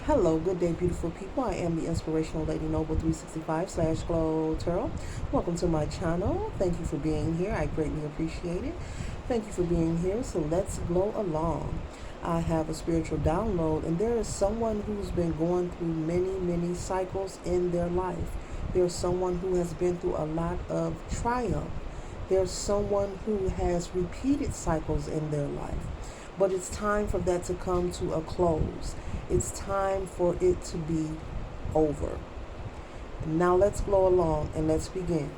Hello, good day, beautiful people. I am the Inspirational Lady Noble 365 slash Glow Tarot. Welcome to my channel. Thank you for being here. I greatly appreciate it. Thank you for being here. So let's glow along. I have a spiritual download, and there is someone who's been going through many cycles in their life. There's someone who has been through a lot of triumph. There's someone who has repeated cycles in their life. But it's time for that to come to a close. It's time for it to be over. Now let's glow along and let's begin.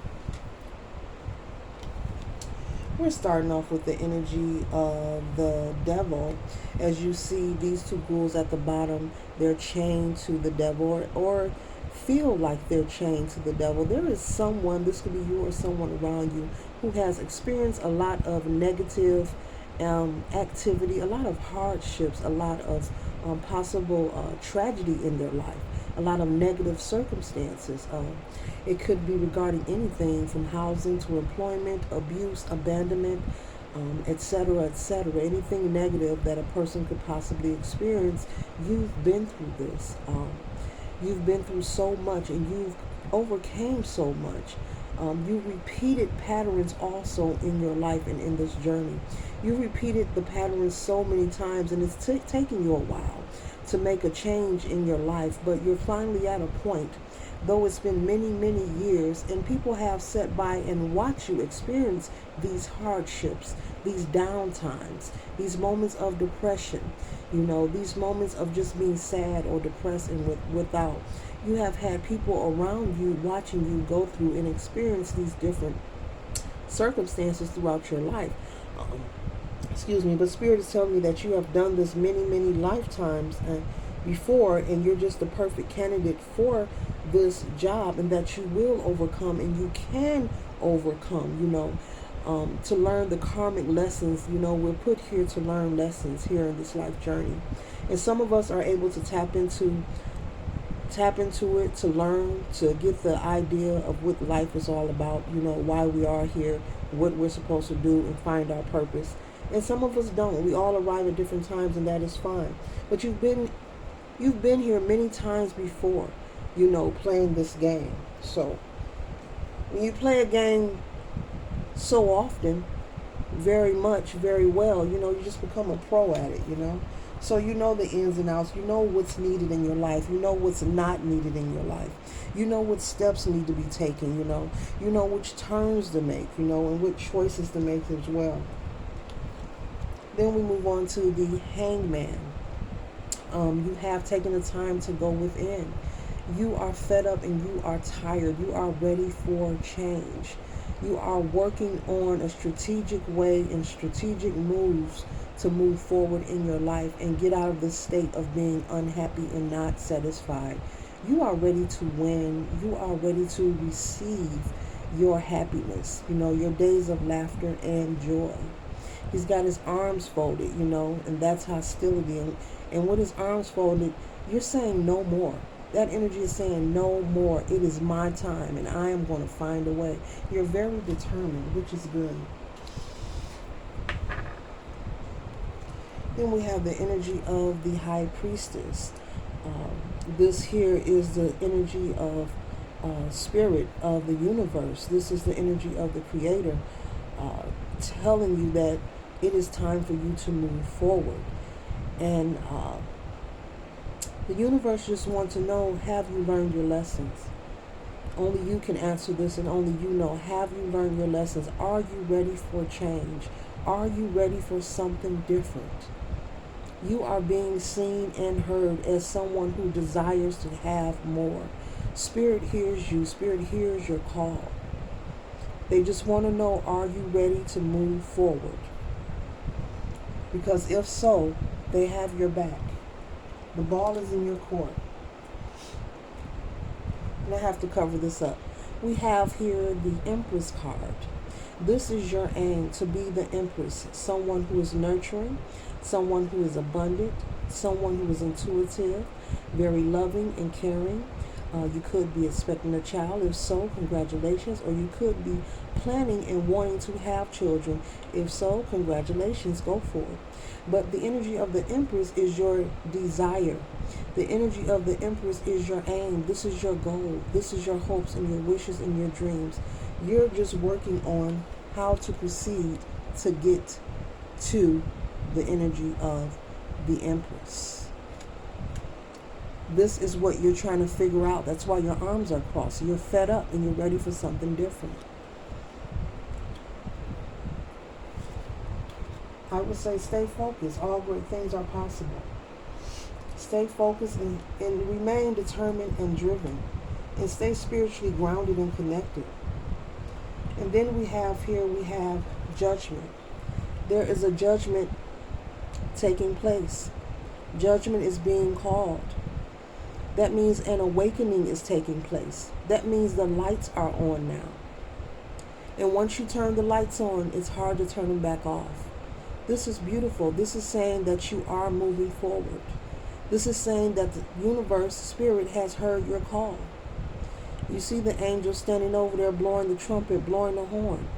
We're starting off with the energy of the devil. As you see, these two ghouls at the bottom, they're chained to the devil or feel like they're chained to the devil. There is someone, this could be you or someone around you, who has experienced a lot of negative activity, a lot of hardships, a lot of possible tragedy in their life, a lot of negative circumstances. It could be regarding anything from housing to employment, abuse, abandonment, etc., etc. Anything negative that a person could possibly experience. You've been through this. You've been through so much, and you've overcame so much. You repeated patterns also in your life and in this journey. You repeated the patterns so many times, and it's taking you a while to make a change in your life, but you're finally at a point, though it's been many years, and people have sat by and watched you experience these hardships, these downtimes, these moments of depression, these moments of just being sad or depressed and without. You have had people around you watching you go through and experience these different circumstances throughout your life. But Spirit is telling me that you have done this many lifetimes before, and you're just the perfect candidate for this job, and that you will overcome, and you can overcome, to learn the karmic lessons. We're put here to learn lessons here in this life journey. And some of us are able to tap into it, to learn, to get the idea of what life is all about, why we are here, what we're supposed to do, and find our purpose. And some of us don't. We all arrive at different times, and that is fine. But you've been here many times before, playing this game. So when you play a game so often, very much, very well, you just become a pro at it, So you know the ins and outs. You know what's needed in your life. You know what's not needed in your life. You know what steps need to be taken, You know which turns to make, and what choices to make as well. Then we move on to the Hangman. You have taken the time to go within. You are fed up and you are tired. You are ready for change. You are working on a strategic way and strategic moves to move forward in your life and get out of this state of being unhappy and not satisfied. You are ready to win. You are ready to receive your happiness, your days of laughter and joy. He's got his arms folded, and that's hostility. And with his arms folded, you're saying no more. That energy is saying no more. It is my time, and I am going to find a way. You're very determined, which is good. Then we have the energy of the High Priestess. This here is the energy of spirit of the universe. This is the energy of the Creator, telling you that it is time for you to move forward. And the universe just wants to know, have you learned your lessons? Only you can answer this, and only you know. Have you learned your lessons? Are you ready for change? Are you ready for something different? You are being seen and heard as someone who desires to have more. Spirit hears you. Spirit hears your call. They just want to know, are you ready to move forward? Because if so, they have your back. The ball is in your court. And I have to cover this up. We have here the Empress card. This is your aim, to be the Empress, someone who is nurturing, someone who is abundant, someone who is intuitive, very loving and caring, You could be expecting a child. If so, congratulations. Or you could be planning and wanting to have children. If so, congratulations. Go for it. But the energy of the Empress is your desire. The energy of the Empress is your aim. This is your goal. This is your hopes and your wishes and your dreams. You're just working on how to proceed to get to the energy of the Empress. This is what you're trying to figure out. That's why your arms are crossed. You're fed up and you're ready for something different. I would say stay focused. All great things are possible. Stay focused and remain determined and driven. And stay spiritually grounded and connected. And then we have judgment. There is a judgment taking place. Judgment is being called. That means an awakening is taking place. That means the lights are on now. And once you turn the lights on, it's hard to turn them back off. This is beautiful. This is saying that you are moving forward. This is saying that the universe, spirit, has heard your call. You see the angel standing over there blowing the trumpet, blowing the horn.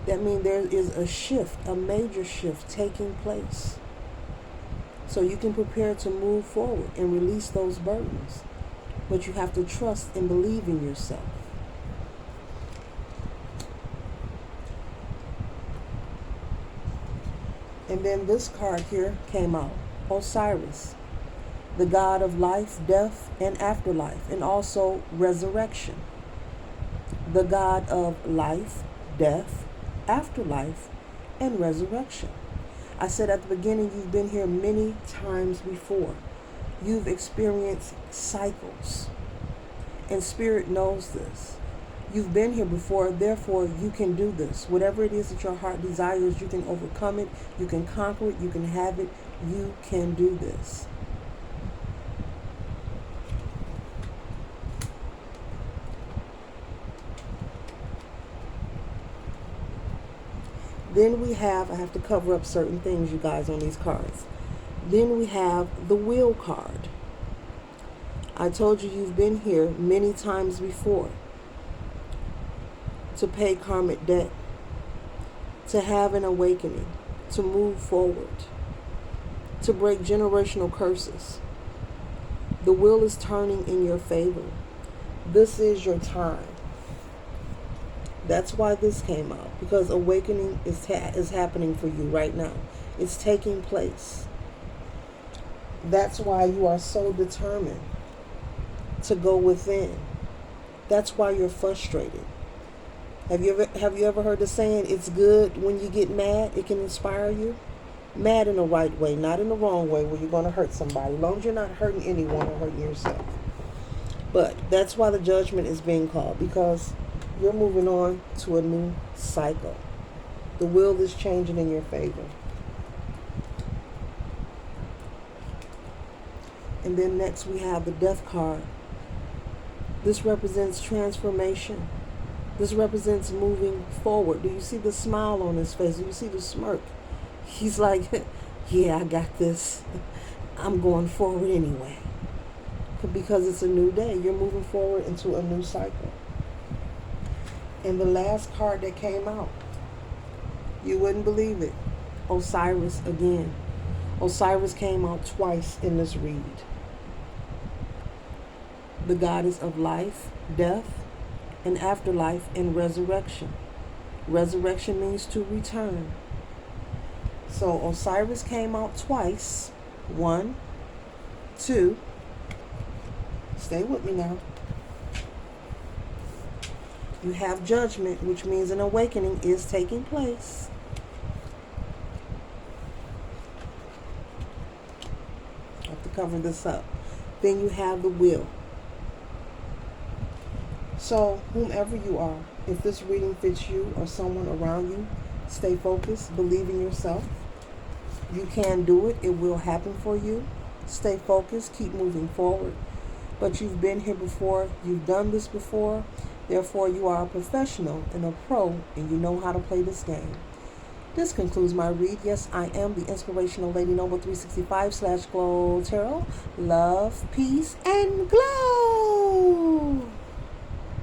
That means there is a shift, a major shift taking place. So you can prepare to move forward and release those burdens. But you have to trust and believe in yourself. And then this card here came out. Osiris, the god of life, death, and afterlife, and also resurrection. The god of life, death, afterlife, and resurrection. I said at the beginning, you've been here many times before. You've experienced cycles. And Spirit knows this. You've been here before, therefore you can do this. Whatever it is that your heart desires, you can overcome it, you can conquer it, you can have it, you can do this. Then we have, I have to cover up certain things, you guys, on these cards. Then we have the Wheel card. I told you you've been here many times before to pay karmic debt, to have an awakening, to move forward, to break generational curses. The wheel is turning in your favor. This is your time. That's why this came out, because awakening is happening for you right now. It's taking place. That's why you are so determined to go within. That's why you're frustrated. Have you ever heard the saying, it's good when you get mad, it can inspire you? Mad in the right way, not in the wrong way where you're going to hurt somebody, as long as you're not hurting anyone or hurting yourself. But that's why the judgment is being called, because you're moving on to a new cycle. The wheel is changing in your favor. And then next we have the Death card. This represents transformation. This represents moving forward. Do you see the smile on his face? Do you see the smirk? He's like, yeah, I got this. I'm going forward anyway. Because it's a new day. You're moving forward into a new cycle. And the last card that came out, you wouldn't believe it. Osiris again. Osiris came out twice in this read. The goddess of life, death, and afterlife, and resurrection. Resurrection means to return. So Osiris came out twice. 1, 2. Stay with me now. You have judgment, which means an awakening is taking place. I have to cover this up. Then you have the wheel. So, whomever you are, if this reading fits you or someone around you, stay focused, believe in yourself. You can do it. It will happen for you. Stay focused, keep moving forward. But you've been here before, you've done this before. Therefore, you are a professional and a pro, and you know how to play this game. This concludes my read. Yes, I am the Inspirational Lady Noble 365 /Glow Tarot. Love, peace, and glow.